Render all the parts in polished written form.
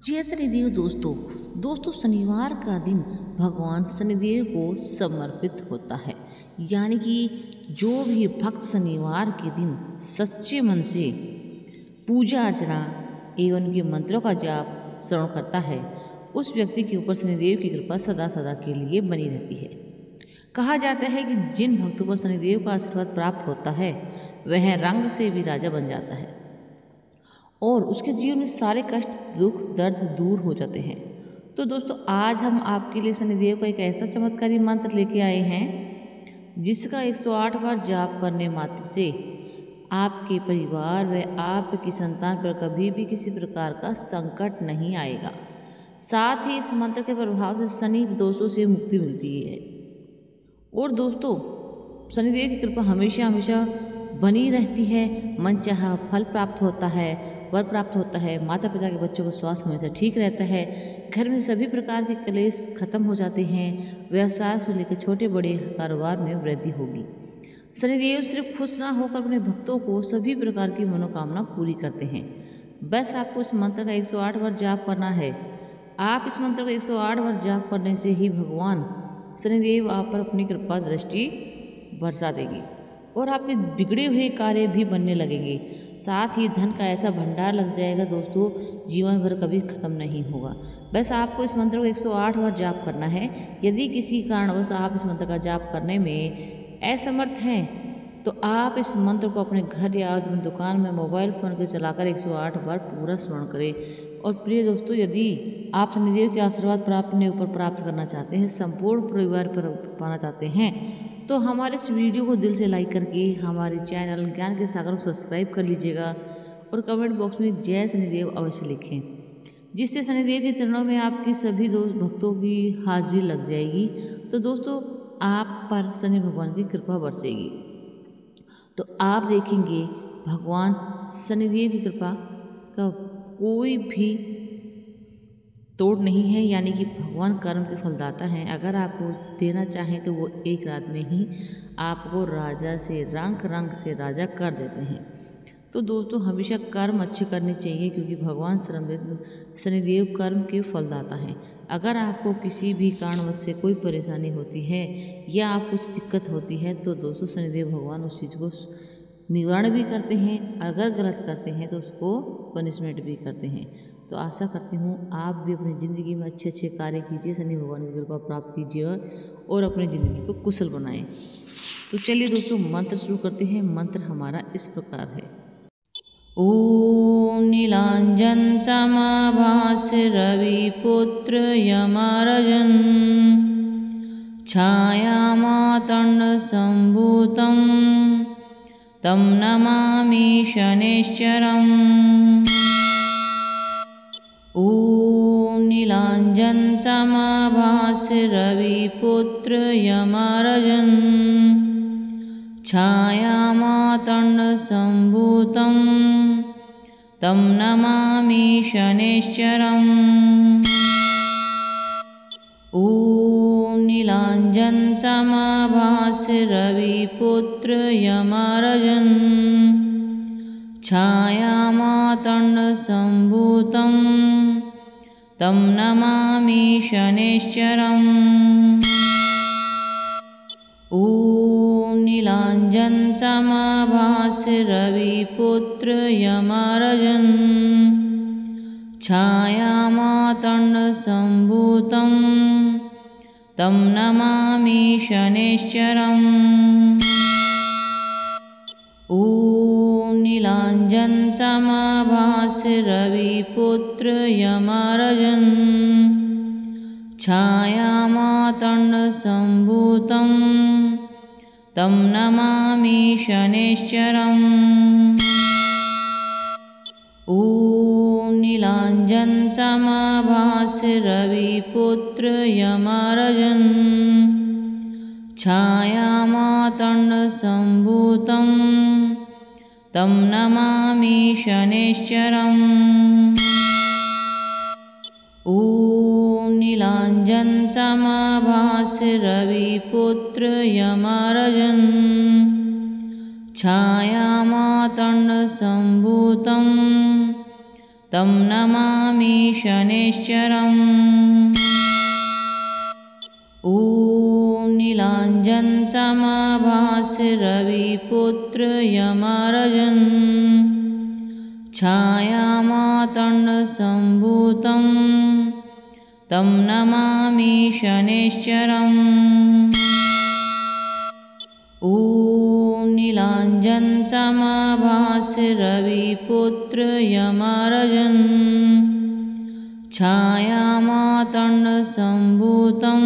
जय शनिदेव दोस्तों शनिवार का दिन भगवान शनिदेव को समर्पित होता है। यानी कि जो भी भक्त शनिवार के दिन सच्चे मन से पूजा अर्चना एवं उनके मंत्रों का जाप श्रवण करता है, उस व्यक्ति के ऊपर शनिदेव की कृपा सदा सदा के लिए बनी रहती है। कहा जाता है कि जिन भक्तों पर शनिदेव का आशीर्वाद प्राप्त होता है वह रंग से भी राजा बन जाता है और उसके जीवन में सारे कष्ट दुख दर्द दूर हो जाते हैं। तो दोस्तों आज हम आपके लिए शनिदेव का एक ऐसा चमत्कारी मंत्र लेके आए हैं जिसका 108 बार जाप करने मात्र से आपके परिवार व आपकी संतान पर कभी भी किसी प्रकार का संकट नहीं आएगा। साथ ही इस मंत्र के प्रभाव से शनि दोषों से मुक्ति मिलती है। और दोस्तों शनिदेव की कृपा हमेशा हमेशा बनी रहती है। मनचाहा फल प्राप्त होता है, वर प्राप्त होता है, माता पिता के बच्चों का स्वास्थ्य हमेशा ठीक रहता है, घर में सभी प्रकार के क्लेश खत्म हो जाते हैं, व्यवसाय से लेकर छोटे बड़े कारोबार में वृद्धि होगी। शनिदेव सिर्फ खुश ना होकर अपने भक्तों को सभी प्रकार की मनोकामना पूरी करते हैं। बस आपको इस मंत्र का 108 बार जाप करना है। आप इस मंत्र का 108 बार जाप करने से ही भगवान शनिदेव आप पर अपनी कृपा दृष्टि बरसा देंगे और आपके बिगड़े हुए कार्य भी बनने लगेंगे। साथ ही धन का ऐसा भंडार लग जाएगा दोस्तों, जीवन भर कभी खत्म नहीं होगा। बस आपको इस मंत्र को 108 बार जाप करना है। यदि किसी कारणवश आप इस मंत्र का जाप करने में असमर्थ हैं तो आप इस मंत्र को अपने घर या अपनी दुकान में मोबाइल फ़ोन को चलाकर 108 बार पूरा स्मरण करें। और प्रिय दोस्तों, यदि आप शनिदेव के आशीर्वाद अपने ऊपर प्राप्त करना चाहते हैं, संपूर्ण परिवार पर पाना चाहते हैं, तो हमारे इस वीडियो को दिल से लाइक करके हमारे चैनल ज्ञान के सागर को सब्सक्राइब कर लीजिएगा और कमेंट बॉक्स में जय शनिदेव अवश्य लिखें, जिससे शनिदेव के चरणों में आपकी सभी दोस्त भक्तों की हाजिरी लग जाएगी। तो दोस्तों आप पर शनि भगवान की कृपा बरसेगी। तो आप देखेंगे भगवान शनिदेव की कृपा का कोई भी तोड़ नहीं है। यानी कि भगवान कर्म के फलदाता हैं। अगर आपको देना चाहें तो वो एक रात में ही आपको राजा से रंग से राजा कर देते हैं। तो दोस्तों हमेशा कर्म अच्छे करने चाहिए क्योंकि भगवान शनिदेव कर्म के फलदाता हैं। अगर आपको किसी भी कारणवश से कोई परेशानी होती है या आप कुछ दिक्कत होती है तो दोस्तों शनिदेव भगवान उस चीज़ को निवारण भी करते हैं। अगर गलत करते हैं तो उसको पनिशमेंट भी करते हैं। तो आशा करती हूँ आप भी अपनी ज़िंदगी में अच्छे अच्छे कार्य कीजिए, शनि भगवान की कृपा प्राप्त कीजिए और अपनी ज़िंदगी को कुशल बनाएं। तो चलिए दोस्तों मंत्र शुरू करते हैं। मंत्र हमारा इस प्रकार है। ओम नीलांजन समाभास रविपुत्र यमारजन छायामातंड संभूतं तं नमामि शनैश्चरम्। ओम नीलांजन समाभास रविपुत्र यमारजन छायामातंड संभूतं तं नमामि शनैश्चरम्। ओम नीलांजन समाभास रविपुत्र यमारजन छायामातंड संभूतं तं नमामि शनैश्चरम्। ओम नीलांजन समाभास रविपुत्र यमारजन छायामातंड संभूतं तं नमामि शनैश्चरम्। ओम नीलांजन समाभास रविपुत्र यमारजन छायामातंड संभूतं तं नमामि शनैश्चरम्। ओम नीलांजन समाभास रविपुत्र यमारजन छायामातंड संभूतं तं नमामि शनैश्चरम्। ओम नीलांजन समाभास रविपुत्र यमारजन छायामातंड संभूतं तं नमामि शनैश्चरम्। ॐ नीलाञ्जनसमाभास्य रविपुत्र यमराजन् छायामातण्डसम्भूतं तं नमामि शनैश्चरम्। ॐ नीलाञ्जनसमाभास्य रविपुत्र यमराजन् छायामातण्डसम्भूतं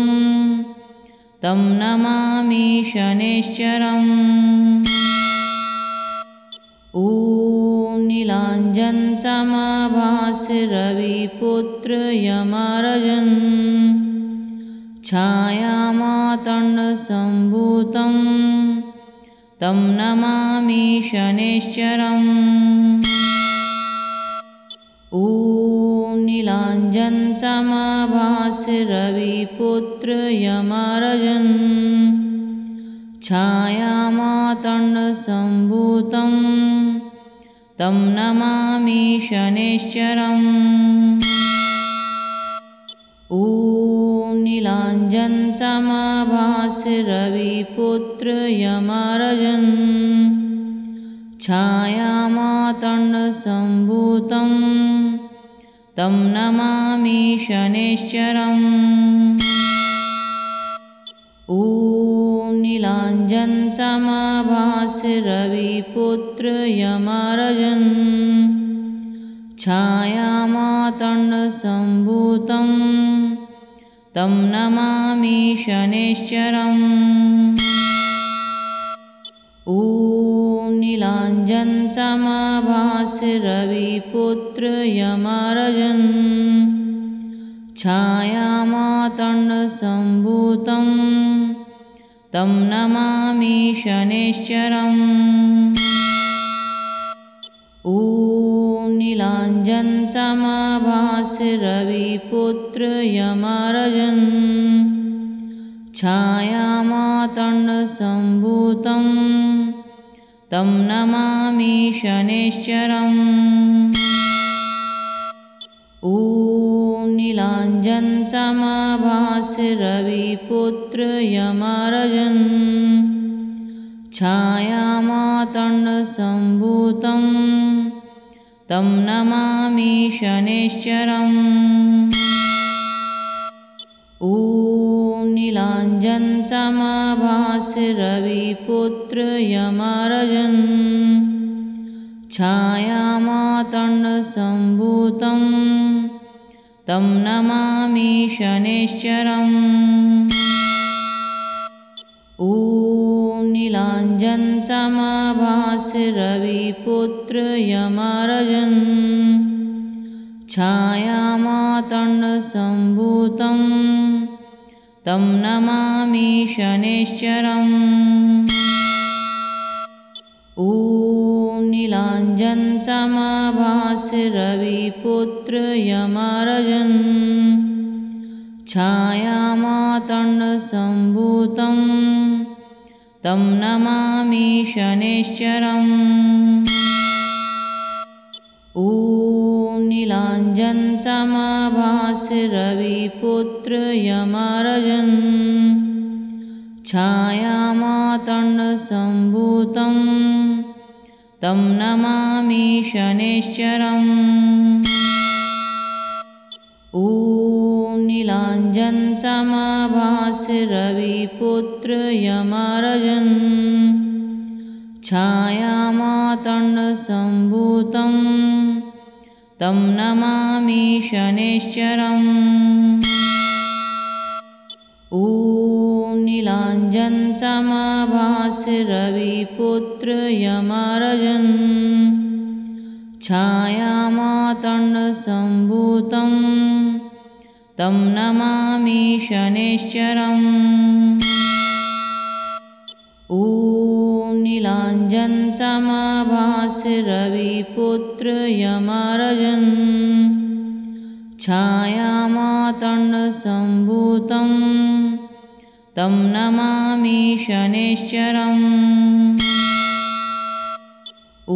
तं नमामि शनैश्चरम्। ॐ नीलाञ्जनसमाभास्य रविपुत्र यमराजन् छायामातण्डसम्भूतं तं नमामि शनैश्चरम्। ॐ नीलाञ्जनसमाभास्य रविपुत्र यमराजन् छायामातण्डसम्भूतं तं नमामि शनैश्चरम्। ॐ नीलाञ्जनसमाभास्य रविपुत्र यमराजन् छायामातण्डसम्भूतं तं नमामि शनैश्चरम्। ॐ नीलाञ्जनसमाभास्य रविपुत्र यमराजन् छायामातण्डसम्भूतं तं नमामि शनैश्चरम्। ॐ नीलाञ्जनसमाभास्य रविपुत्र यमराजन् छायामातण्डसम्भूतं तं नमामि शनैश्चरम्। ॐ नीलाञ्जनसमाभास्य रविपुत्र यमराजन् छायामातण्डसम्भूतं तं नमामि शनैश्चरम्। ॐ नीलाञ्जनसमाभास्य रविपुत्र यमराजन् छायामातण्डसम्भूतं तं नमामि शनैश्चरम्। ॐ नीलाञ्जनसमाभास्य रविपुत्र यमराजन् छायामातण्डसम्भूतं तं नमामि शनैश्चरम्। ॐ नीलाञ्जनसमाभास्य रविपुत्र यमराजन् छायामातण्डसम्भूतं तं नमामि शनैश्चरम्। ॐ नीलाञ्जनसमाभास्य रविपुत्र यमराजन् छायामातण्डसम्भूतं तं नमामि शनैश्चरम्। ॐ नीलाञ्जनसमाभास्य रविपुत्र यमराजन् छायामातण्डसम्भूतं तं नमामि शनैश्चरम्। ॐ नीलाञ्जनसमाभास्य रविपुत्र यमराजन् छायामातण्डसम्भूतं तं नमामि शनैश्चरम्। ॐ नीलाञ्जनसमाभास्य रविपुत्र यमराजन् छायामातण्डसम्भूतं तं नमामि शनैश्चरम्। ॐ नीलाञ्जनसमाभास्य रविपुत्र यमराजन् छायामातण्डसम्भूतं तं नमामि शनैश्चरम्। ॐ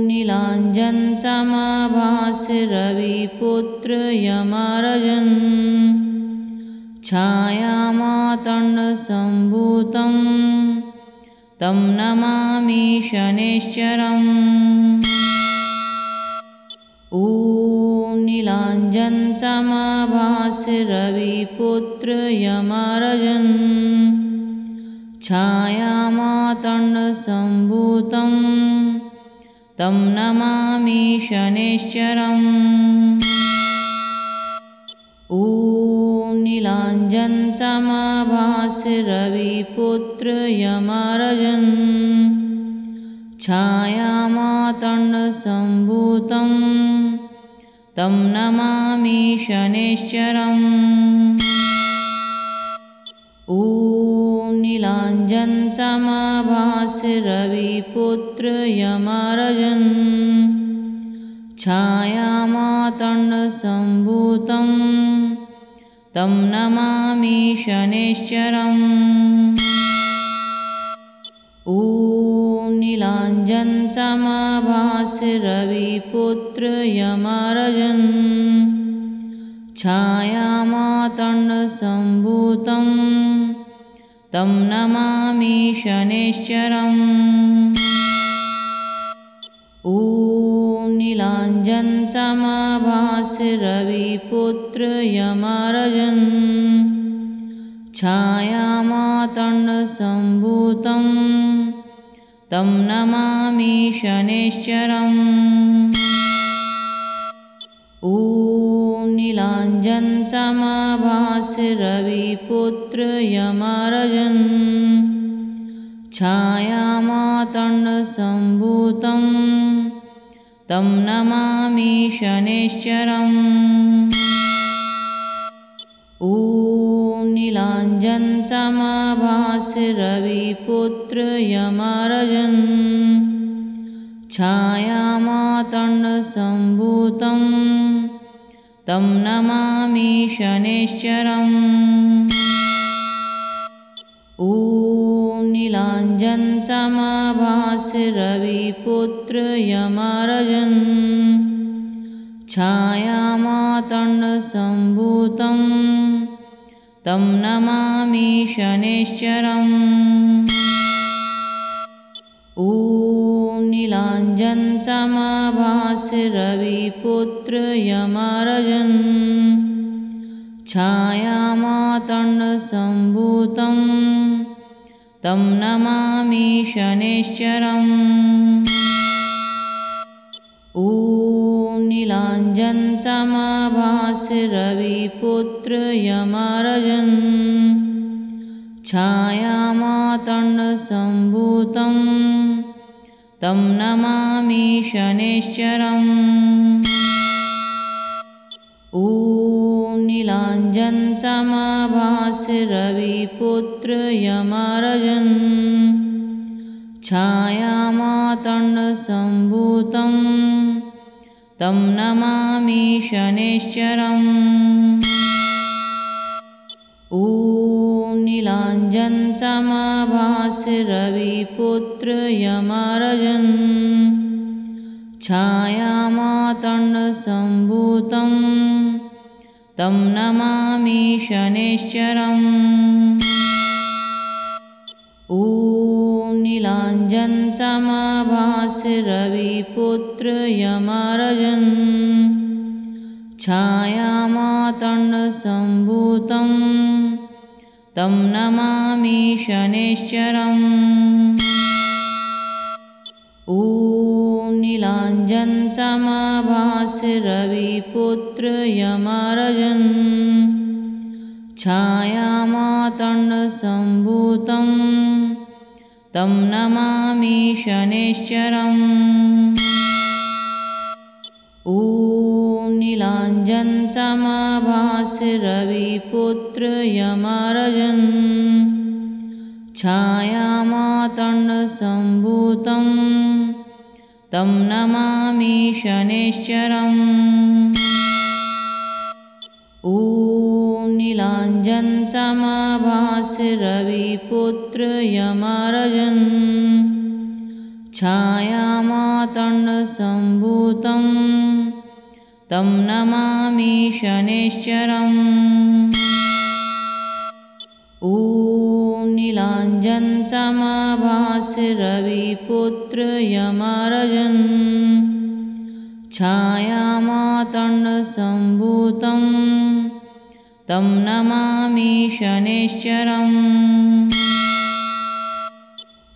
नीलाञ्जनसमाभास्य नीलाञ्जनसमाभास्य रविपुत्र यमराजन् छायामातण्डसम्भूतं तं नमामि शनैश्चरम्। ॐ नीलाञ्जनसमाभास्य रविपुत्र यमराजन् छायामातण्डसम्भूतं तं नमामि शनैश्चरम्। ॐ नीलाञ्जनसमाभास्य रविपुत्र यमराजन् छायामातण्डसम्भूतं तं नमामि शनैश्चरम्। ॐ नीलाञ्जनसमाभास्य रविपुत्र यमराजन् छायामातण्डसम्भूतं तं नमामि शनैश्चरम्। ॐ नीलाञ्जनसमाभास्य रविपुत्र यमराजन् छायामातण्डसम्भूतं तं नमामि शनैश्चरम्। ॐ नीलाञ्जनसमाभास्य रविपुत्र यमराजन् छायामातण्डसम्भूतं तं नमामि शनैश्चरम्। ॐ नीलाञ्जनसमाभास्य रविपुत्र यमराजन् छायामातण्डसम्भूतं तं नमामि शनैश्चरम्। ॐ नीलाञ्जनसमाभास्य रविपुत्र यमराजन् छायामातण्डसम्भूतं तं नमामि शनैश्चरम्। ॐ नीलाञ्जनसमाभास्य रविपुत्र यमराजन् छायामातण्डसम्भूतं तं नमामि शनैश्चरम्। ॐ नीलाञ्जनसमाभास्य रविपुत्र यमराजन् छायामातण्डसम्भूतं तं नमामि शनैश्चरम्। ॐ नीलाञ्जनसमाभास्य रविपुत्र यमराजन् छायामातण्डसम्भूतं तं नमामि शनैश्चरम्। ॐ नीलाञ्जनसमाभास्य रविपुत्र यमराजन् छायामातण्डसम्भूतं तं नमामि शनैश्चरम्। ॐ नीलाञ्जनसमाभास्य रविपुत्र यमराजन् छायामातण्डसम्भूतं तं नमामि शनैश्चरम्। ॐ नीलाञ्जनसमाभास्य रविपुत्र यमराजन् छायामातण्डसम्भूतं तं नमामि शनैश्चरम्। ॐ नीलाञ्जनसमाभास्य रविपुत्र यमराजन् छायामातण्डसम्भूतं तं नमामि शनैश्चरम्। ॐ नीलाञ्जनसमाभास्य रविपुत्र यमराजन् छायामातण्डसम्भूतं तं नमामि शनैश्चरम्। ॐ नीलाञ्जनसमाभास्य रविपुत्र यमराजन् छायामातण्डसम्भूतं छायामातण्डसम्भूतं तं नमामि शनैश्चरम्। ॐ नीलाञ्जनसमाभास्य रविपुत्र यमराजन् छायामातण्डसम्भूतं तं नमामि शनैश्चरम्।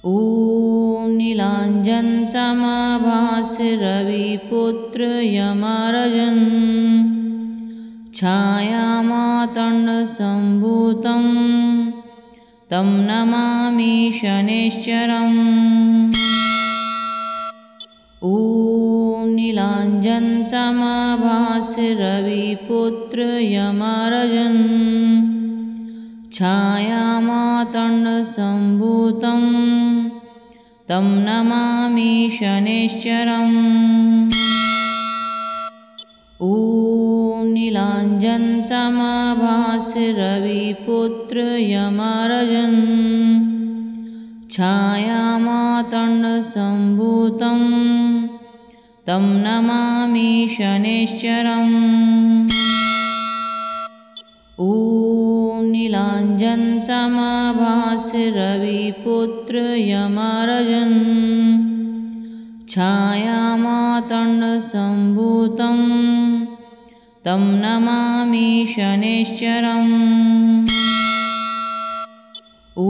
ॐ नीलाञ्जनसमाभास्य रविपुत्र यमराजन् छायामातण्डसम्भूतं तं नमामि शनैश्चरम्। ॐ नीलाञ्जनसमाभास्य रविपुत्र यमराजन् छायामातण्डसम्भूतं तं नमामि शनैश्चरम्। ॐ नीलाञ्जनसमाभास्य रविपुत्र यमराजन् छायामातण्डसम्भूतं तं नमामि शनैश्चरम्। ॐ नीलाञ्जनसमाभास्य रविपुत्र यमराजन् छायामातण्डसम्भूतं तं नमामि शनैश्चरम्। ॐ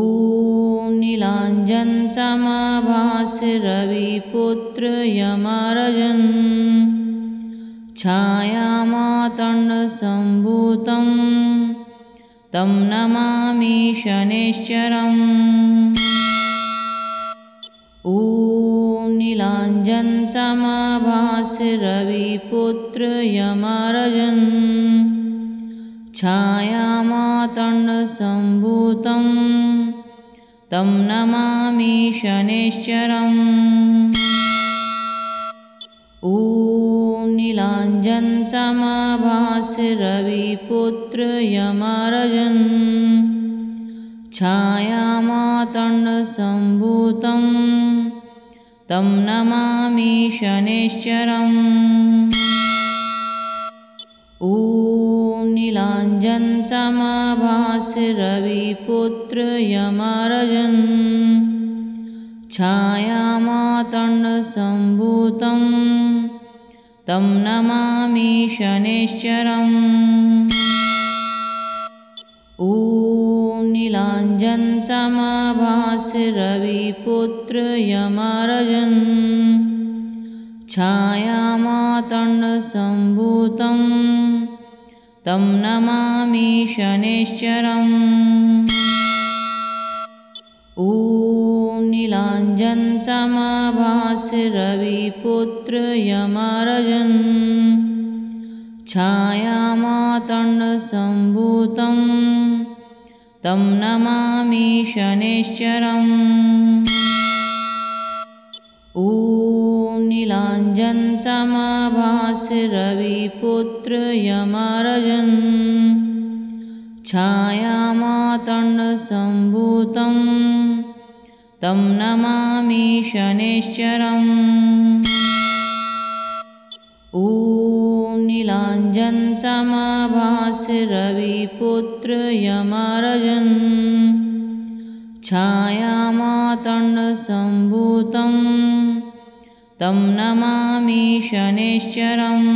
नीलाञ्जनसमाभास्य रविपुत्र यमराजन् छायामातण्डसम्भूतं तं नमामि शनैश्चरम्। ॐ नीलाञ्जनसमाभास्य रविपुत्र यमराजन् छायामातण्डसम्भूतं तं नमामि शनैश्चरम्। ॐ नीलाञ्जनसमाभास्य रविपुत्र यमराजन् छायामातण्डसम्भूतं तं नमामि शनैश्चरम्। ॐ नीलाञ्जनसमाभास्य रविपुत्र यमराजन् छायामातण्डसम्भूतं तं नमामि शनैश्चरम्। ॐ नीलाञ्जनसमाभास्य रविपुत्र यमराजन् छायामातण्डसम्भूतं तं नमामि शनैश्चरम्। ॐ नीलाञ्जनसमाभास्य रविपुत्र यमराजन् छायामातण्डसम्भूतं तं नमामि शनैश्चरम्। ॐ नीलाञ्जनसमाभास्य रविपुत्र यमराजन् छायामातण्डसम्भूतं तं नमामि शनैश्चरम्। ॐ नीलाञ्जनसमाभास्य रविपुत्र यमराजन् छायामातण्डसम्भूतं तं नमामि शनैश्चरम्।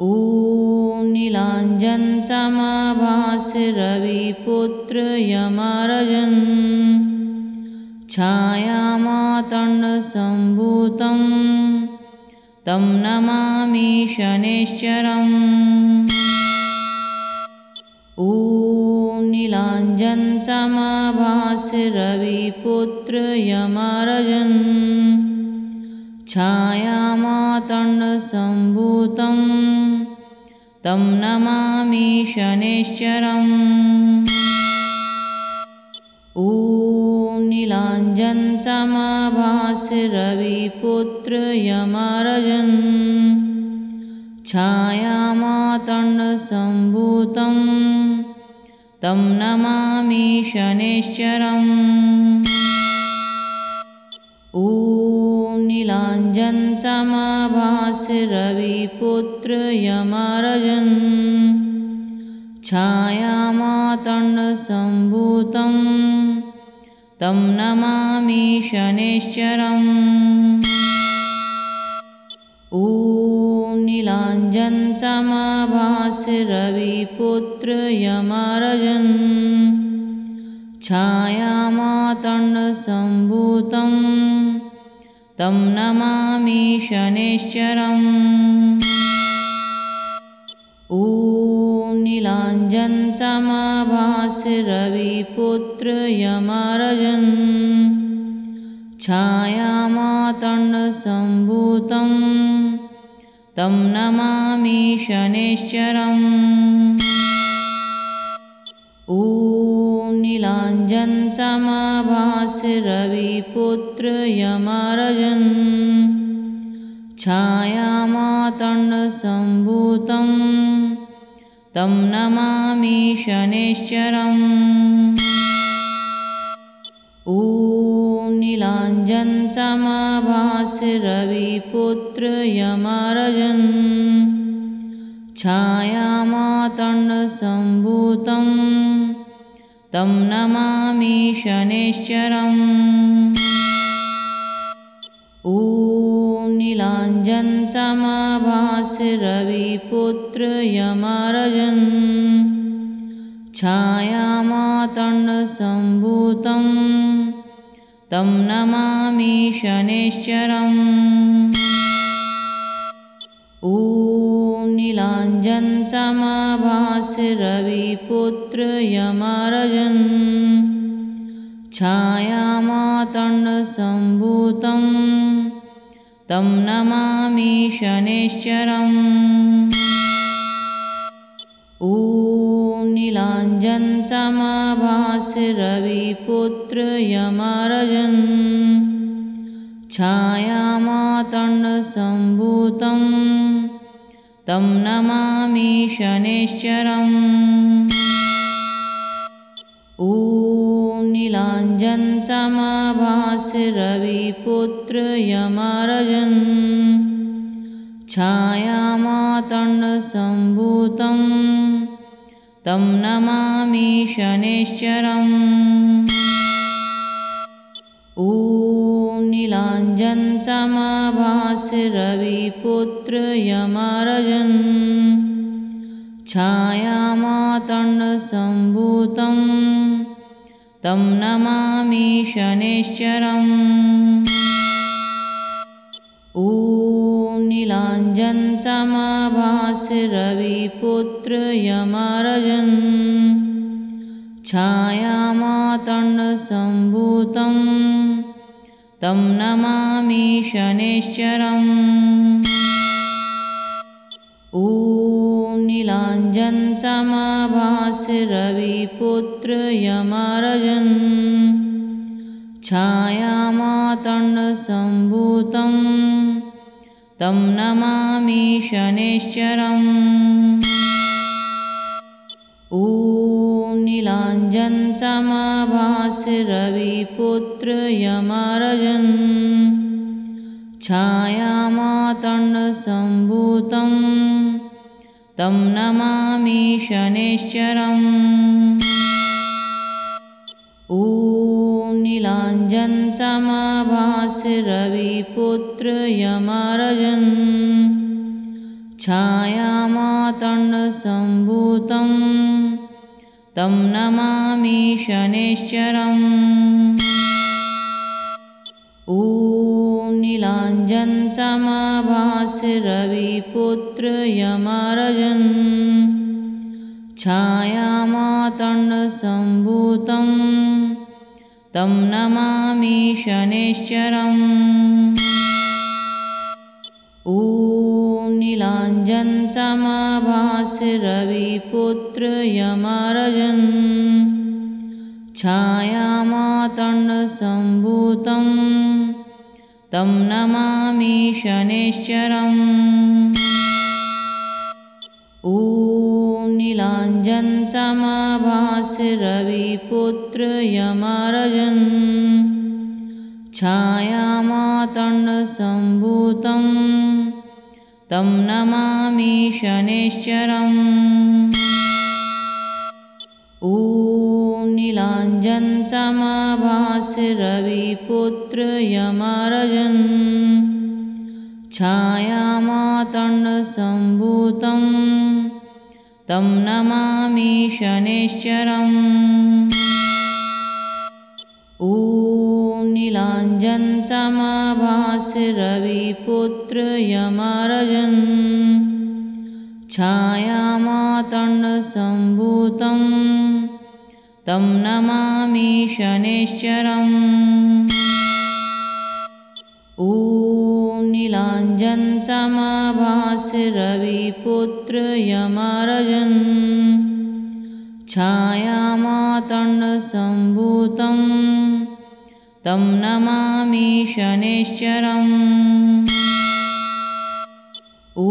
ॐ नीलाञ्जनसमाभास्य रविपुत्र यमराजन् छायामातण्डसम्भूतं तं नमामि शनैश्चरम्। ॐ नीलाञ्जनसमाभास्य रविपुत्र यमराजन् छायामातण्डसम्भूतं तं नमामि शनैश्चरम्। ॐ नीलाञ्जनसमाभास्य रविपुत्र यमराजन् छायामातण्डसम्भूतं तं नमामि शनैश्चरम्। ॐ समाभास्य रविपुत्र यमराजन् छायामातण्डसम्भूतं तं नमामि शनैश्चरम्। ॐ नीलाञ्जनसमाभास्य रविपुत्र यमराजन् छायामातण्डसम्भूतं तं नमामि शनैश्चरम्। ॐ नीलाञ्जनसमाभास्य रविपुत्र यमराजन् छायामातण्डसम्भूतं तं नमामि शनैश्चरम्। ॐ नीलाञ्जनसमाभास्य रविपुत्र यमराजन् छायामातण्डसम्भूतं तं नमामि शनैश्चरम्। ॐ नीलाञ्जनसमाभास्य रविपुत्र यमराजन् छायामातण्डसम्भूतं तं नमामि शनैश्चरम्। ॐ नीलाञ्जनसमाभास्य रविपुत्र यमराजन् छायामातण्डसम्भूतं तं नमामि शनैश्चरम्। ॐ नीलाञ्जनसमाभास्य रविपुत्र यमराजन् छायामातण्डसम्भूतं तं नमामि शनैश्चरम्। ॐ नीलाञ्जनसमाभास्य रविपुत्र यमराजन् छायामातण्डसम्भूतं तं नमामि शनैश्चरम्। ॐ नीलाञ्जनसमाभास्य रविपुत्र यमराजन् छायामातण्डसम्भूतं तं नमामि शनैश्चरम्। ॐ नीलाञ्जनसमाभास्य रविपुत्र यमराजन् छायामातण्डसम्भूतं तं नमामि शनैश्चरम्। ॐ नीलाञ्जनसमाभास्य रविपुत्र यमराजन् छायामातण्डसम्भूतं तं नमामि शनैश्चरम्। ॐ नीलाञ्जनसमाभास्य रविपुत्र यमराजन् छायामातण्डसम्भूतं तं नमामि शनैश्चरम्। ॐ नीलाञ्जनसमाभास्य रविपुत्र यमराजन् छायामातण्डसम्भूतं तं नमामि शनैश्चरम्। ॐ नीलाञ्जनसमाभास्य रविपुत्र यमराजन् छायामातण्डसम्भूतं तं नमामि शनैश्चरम्। ॐ नीलाञ्जनसमाभास्य रविपुत्र यमराजन् छायामातण्डसम्भूतं तं नमामि शनैश्चरम्। ॐ नीलाञ्जनसमाभास्य रविपुत्र यमराजन् छायामातण्डसम्भूतं तं नमामि शनैश्चरम्। ॐ नीलाञ्जनसमाभास्य रविपुत्र यमराजन् छायामा छायामातण्डसम्भूतं तं नमामि शनैश्चरम्। ॐ नीलाञ्जनसमाभास्य रविपुत्र यमराजन् छायामातण्डसम्भूतं तं नमामि शनैश्चरम्। ॐ नीलाञ्जनसमाभास्य रविपुत्र यमराजन् छायामातण्डसम्भूतं तं नमामि शनैश्चरम्। ॐ नीलाञ्जनसमाभास्य रविपुत्र यमराजन् छायामातण्डसम्भूतं तं नमामि शनैश्चरम्। ॐ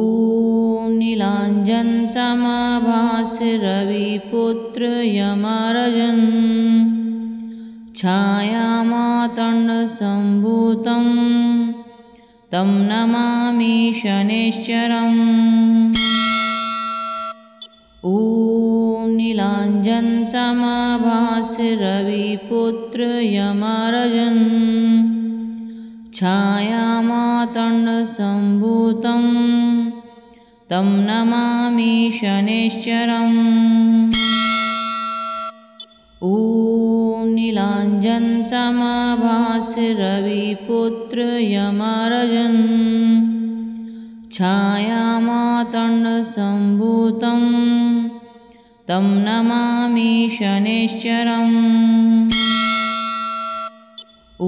नीलाञ्जनसमाभास्य रविपुत्र यमराजन् छायामातण्डसम्भूतं तं नमामि शनैश्चरम्। ॐ नीलाञ्जनसमाभास्य रविपुत्र यमराजन् छायामातण्डसम्भूतं तं नमामि शनैश्चरम्। ॐ नीलाञ्जनसमाभास्य रविपुत्र यमराजन् छायामातण्डसम्भूतं तं नमामि शनैश्चरम्। ॐ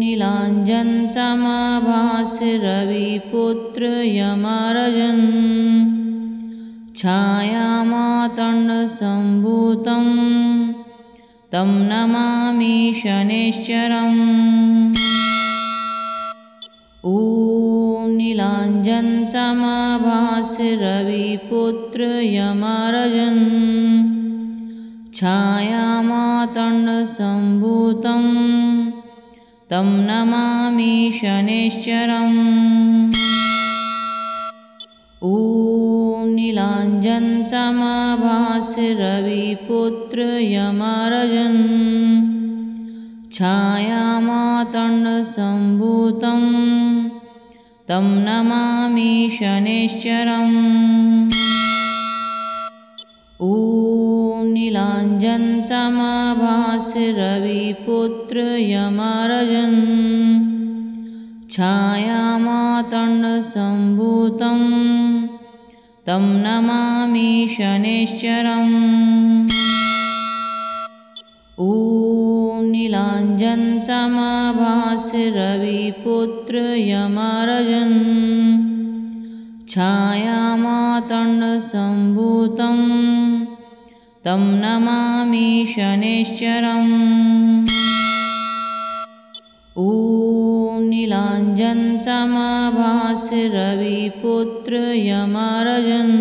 नीलाञ्जनसमाभास्य रविपुत्र यमराजन् छायामातण्डसम्भूतं तं नमामि शनैश्चरम्। ॐ नीलाञ्जनसमाभास्य रविपुत्र यमराजन् छायामातण्डसम्भूतं तं नमामि शनैश्चरम्। ॐ नीलाञ्जनसमाभास्य रविपुत्र यमराजन् छायामातण्डसम्भूतं तं नमामि शनैश्चरम्। ॐ नीलाञ्जनसमाभास्य रविपुत्र यमराजन् छायामातण्डसम्भूतं तं नमामि शनैश्चरम्। ॐ नीलाञ्जनसमाभास्य रविपुत्र यमराजन् छायामातण्डसम्भूतं तं नमामि शनैश्चरम्। ॐ नीलाञ्जनसमाभास्य रविपुत्र यमराजन्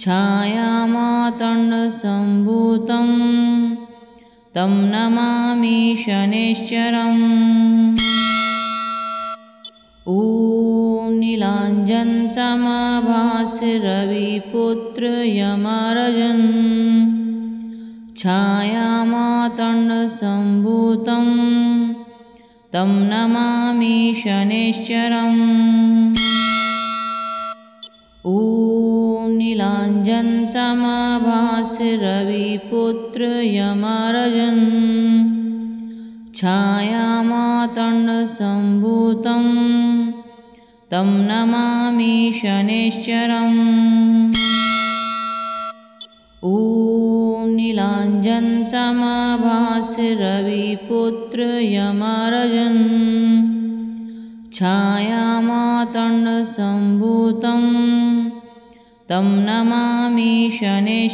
छायामातण्डसम्भूतं तं नमामि शनैश्चरम्। ॐ नीलाञ्जनसमाभास्य रविपुत्र यमराजन् छायामातण्डसम्भूतं तं नमामि शनैश्चरम्। ॐ नीलाञ्जनसमाभास्य रविपुत्र यमराजन् छायामातण्डसम्भूतं तं नमामि शनैश्चरम्। ॐ नीलाञ्जनसमाभास्य रविपुत्र यमराजन् छायामातण्डसम्भूतं तं नमामि शनैश्चरम्।